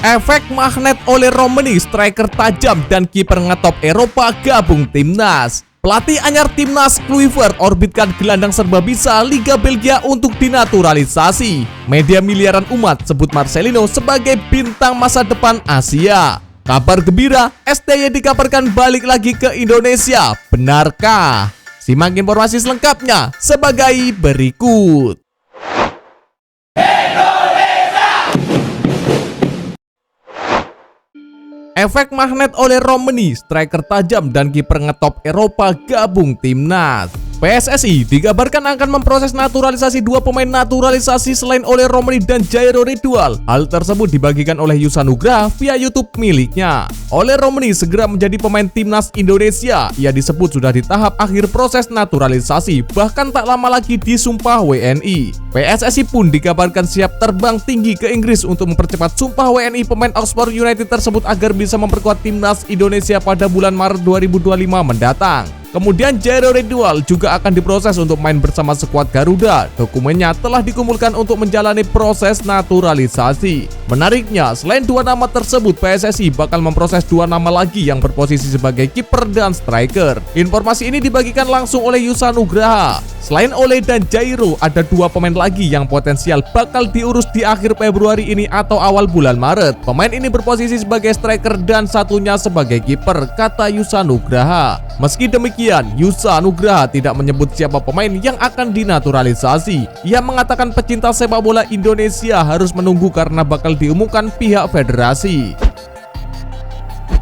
Efek magnet oleh Romani, striker tajam dan kiper ngetop Eropa gabung timnas. Pelatih anyar timnas Kluivert orbitkan gelandang serbabisa Liga Belgia untuk dinaturalisasi. Media miliaran umat sebut Marcelino sebagai bintang masa depan Asia. Kabar gembira, STY dikabarkan balik lagi ke Indonesia. Benarkah? Simak informasi selengkapnya sebagai berikut. Efek magnet oleh Romani, striker tajam dan kiper ngetop Eropa gabung timnas. PSSI dikabarkan akan memproses naturalisasi dua pemain naturalisasi selain oleh Romani dan Jairo Ridwal. Hal tersebut dibagikan oleh Yusa Nugraha via YouTube miliknya. Oleh Romani segera menjadi pemain timnas Indonesia. Ia disebut sudah di tahap akhir proses naturalisasi, bahkan tak lama lagi disumpah WNI. PSSI pun dikabarkan siap terbang tinggi ke Inggris untuk mempercepat sumpah WNI pemain Oxford United tersebut agar bisa memperkuat timnas Indonesia pada bulan Maret 2025 mendatang. Kemudian Jairo Ridwal juga akan diproses untuk main bersama skuad Garuda. Dokumennya telah dikumpulkan untuk menjalani proses naturalisasi. Menariknya, selain dua nama tersebut, PSSI bakal memproses dua nama lagi yang berposisi sebagai kiper dan striker. Informasi ini dibagikan langsung oleh Yusa Nugraha. Selain Ole dan Jairo, ada dua pemain lagi yang potensial bakal diurus di akhir Februari ini atau awal bulan Maret. Pemain ini berposisi sebagai striker dan satunya sebagai kiper, kata Yusa Nugraha. Meski demikian, Yusa Nugraha tidak menyebut siapa pemain yang akan dinaturalisasi. Ia mengatakan pecinta sepak bola Indonesia harus menunggu karena bakal diumumkan pihak federasi.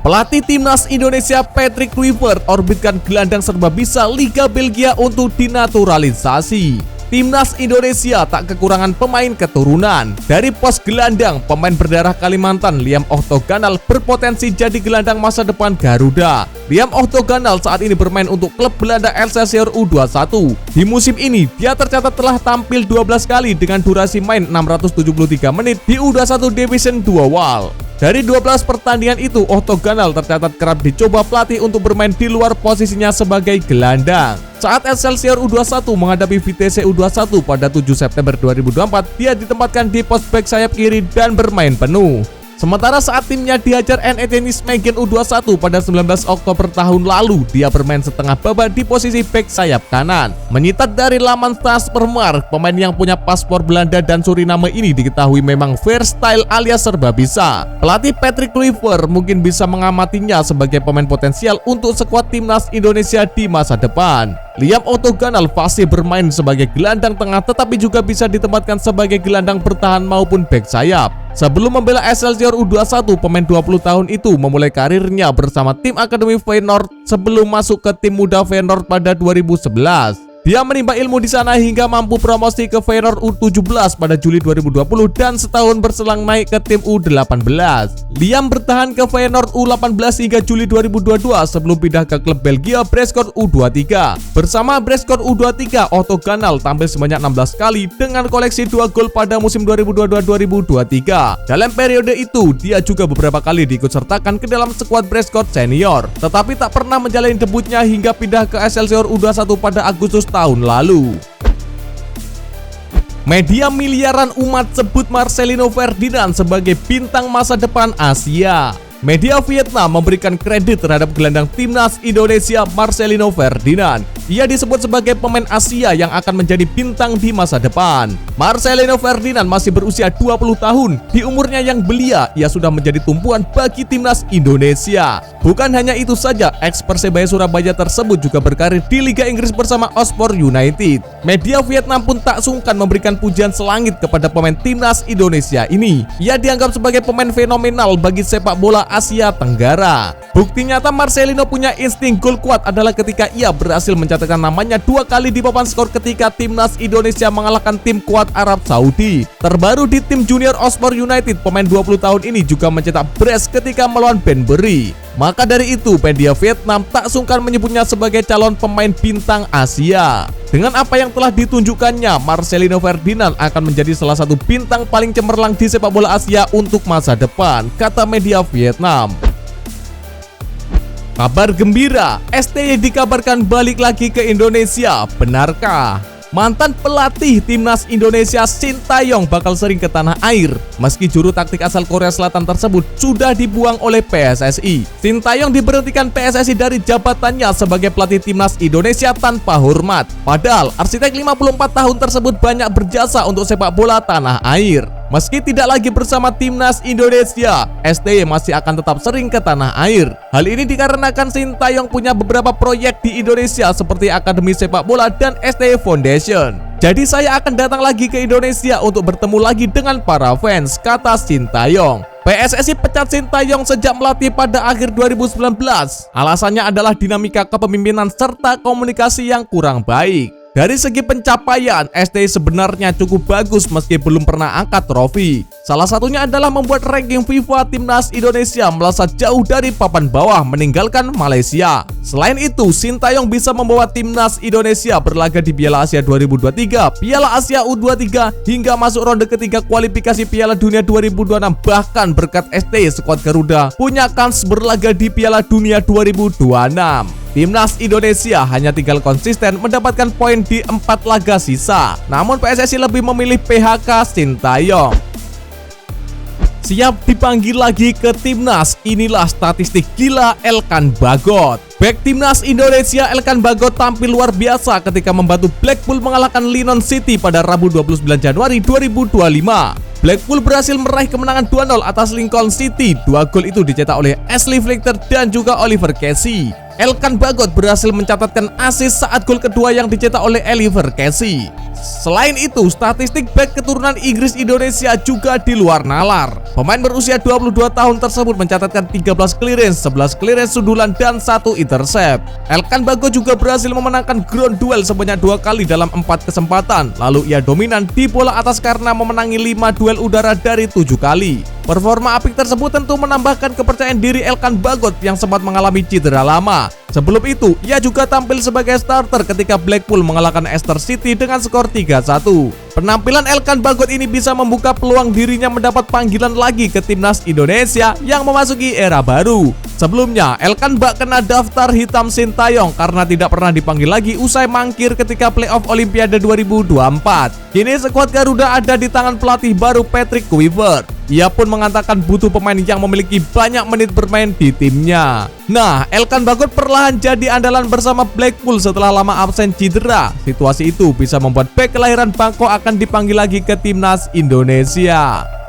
Pelatih timnas Indonesia Patrick Kluivert orbitkan gelandang serbabisa Liga Belgia untuk dinaturalisasi. Timnas Indonesia tak kekurangan pemain keturunan. Dari pos gelandang, pemain berdarah Kalimantan Liam Ohthoganal berpotensi jadi gelandang masa depan Garuda. Liam Ohthoganal saat ini bermain untuk klub Belanda Excelsior U21. Di musim ini, dia tercatat telah tampil 12 kali dengan durasi main 673 menit di U21 Division 2 WAL. Dari 12 pertandingan itu, Ohthoganal tercatat kerap dicoba pelatih untuk bermain di luar posisinya sebagai gelandang. Saat Excelsior U21 menghadapi Vitesse U21 pada 7 September 2024, dia ditempatkan di pos bek sayap kiri dan bermain penuh. Sementara saat timnya dihajar NEC Nijmegen U21 pada 19 Oktober tahun lalu, dia bermain setengah babak di posisi bek sayap kanan. Menyitat dari laman Transfermarkt, pemain yang punya paspor Belanda dan Suriname ini diketahui memang versatile alias serbabisa. Pelatih Patrick Kluivert mungkin bisa mengamatinya sebagai pemain potensial untuk skuad timnas Indonesia di masa depan. Liam Ohthoganal pasti bermain sebagai gelandang tengah tetapi juga bisa ditempatkan sebagai gelandang bertahan maupun bek sayap. Sebelum membela Excelsior U21, pemain 20 tahun itu memulai karirnya bersama tim Akademi Feyenoord sebelum masuk ke tim muda Feyenoord pada 2011. Dia menimba ilmu di sana hingga mampu promosi ke Feyenoord U17 pada Juli 2020 dan setahun berselang naik ke tim U18. Liam bertahan ke Feyenoord U18 hingga Juli 2022 sebelum pindah ke klub Belgia Breskot U23. Bersama Breskot U23, Ohthoganal tampil sebanyak 16 kali dengan koleksi 2 gol pada musim 2022-2023. Dalam periode itu, dia juga beberapa kali diikut sertakan ke dalam skuad Breskot senior, tetapi tak pernah menjalani debutnya hingga pindah ke Excelsior U21 pada Agustus tahun lalu. Media miliaran umat sebut Marcelino Ferdinand sebagai bintang masa depan Asia. Media Vietnam memberikan kredit terhadap gelandang timnas Indonesia Marcelino Ferdinand. Ia disebut sebagai pemain Asia yang akan menjadi bintang di masa depan. Marcelino Ferdinand masih berusia 20 tahun. Di umurnya yang belia, ia sudah menjadi tumpuan bagi timnas Indonesia. Bukan hanya itu saja, ex Persebaya Surabaya tersebut juga berkarir di Liga Inggris bersama Oxford United. Media Vietnam pun tak sungkan memberikan pujian selangit kepada pemain timnas Indonesia ini. Ia dianggap sebagai pemain fenomenal bagi sepak bola Asia Tenggara. Bukti nyata Marcelino punya insting gol kuat adalah ketika ia berhasil mencatatkan namanya 2 kali di papan skor ketika timnas Indonesia mengalahkan tim kuat Arab Saudi. Terbaru di tim junior Oxford United, pemain 20 tahun ini juga mencetak brace ketika melawan Banbury. Maka dari itu, media Vietnam tak sungkan menyebutnya sebagai calon pemain bintang Asia. Dengan apa yang telah ditunjukkannya, Marcelino Ferdinand akan menjadi salah satu bintang paling cemerlang di sepak bola Asia untuk masa depan, kata media Vietnam. Kabar gembira, STY dikabarkan balik lagi ke Indonesia, benarkah? Mantan pelatih timnas Indonesia Sintayong bakal sering ke tanah air meski juru taktik asal Korea Selatan tersebut sudah dibuang oleh PSSI. Sintayong diberhentikan PSSI dari jabatannya sebagai pelatih timnas Indonesia tanpa hormat. Padahal arsitek 54 tahun tersebut banyak berjasa untuk sepak bola tanah air. Meski tidak lagi bersama timnas Indonesia, STY masih akan tetap sering ke tanah air. Hal ini dikarenakan Sintayong punya beberapa proyek di Indonesia seperti Akademi Sepak Bola dan STY Foundation. Jadi saya akan datang lagi ke Indonesia untuk bertemu lagi dengan para fans, kata Sintayong. PSSI pecat Sintayong sejak melatih pada akhir 2019. Alasannya adalah dinamika kepemimpinan serta komunikasi yang kurang baik. Dari segi pencapaian, STY sebenarnya cukup bagus meski belum pernah angkat trofi. Salah satunya adalah membuat ranking FIFA timnas Indonesia melesat jauh dari papan bawah meninggalkan Malaysia. Selain itu, Sintayong bisa membawa timnas Indonesia berlaga di Piala Asia 2023, Piala Asia U23 hingga masuk ronde ketiga kualifikasi Piala Dunia 2026. Bahkan berkat STY, skuad Garuda punya kans berlaga di Piala Dunia 2026. Timnas Indonesia hanya tinggal konsisten mendapatkan poin di 4 laga sisa. Namun PSSI lebih memilih PHK Sintayong. Siap dipanggil lagi ke timnas, inilah statistik gila Elkan Bagot. Bek timnas Indonesia Elkan Bagot tampil luar biasa ketika membantu Blackpool mengalahkan Lyon City pada Rabu 29 Januari 2025. Blackpool berhasil meraih kemenangan 2-0 atas Lincoln City. 2 gol itu dicetak oleh Ashley Fletcher dan juga Oliver Casey. Elkan Bagot berhasil mencatatkan assist saat gol kedua yang dicetak oleh Oliver Casey. Selain itu, statistik bek keturunan Inggris Indonesia juga di luar nalar. Pemain berusia 22 tahun tersebut mencatatkan 13 clearance, 11 clearance sundulan dan 1 intercept. Elkan Bagot juga berhasil memenangkan ground duel sebanyak 2 kali dalam 4 kesempatan. Lalu ia dominan di bola atas karena memenangi 5 duel udara dari 7 kali. Performa apik tersebut tentu menambahkan kepercayaan diri Elkan Bagot yang sempat mengalami cedera lama. Sebelum itu, ia juga tampil sebagai starter ketika Blackpool mengalahkan Leicester City dengan skor 3-1. Penampilan Elkan Bagot ini bisa membuka peluang dirinya mendapat panggilan lagi ke timnas Indonesia yang memasuki era baru. Sebelumnya, Elkan Bak kena daftar hitam Sintayong karena tidak pernah dipanggil lagi usai mangkir ketika playoff Olimpiade 2024. Kini skuad Garuda ada di tangan pelatih baru Patrick Kluivert. Ia pun mengatakan butuh pemain yang memiliki banyak menit bermain di timnya. Nah, Elkan Bagot perlahan jadi andalan bersama Blackpool setelah lama absen cedera. Situasi itu bisa membuat bek kelahiran Bangkok akan dipanggil lagi ke timnas Indonesia.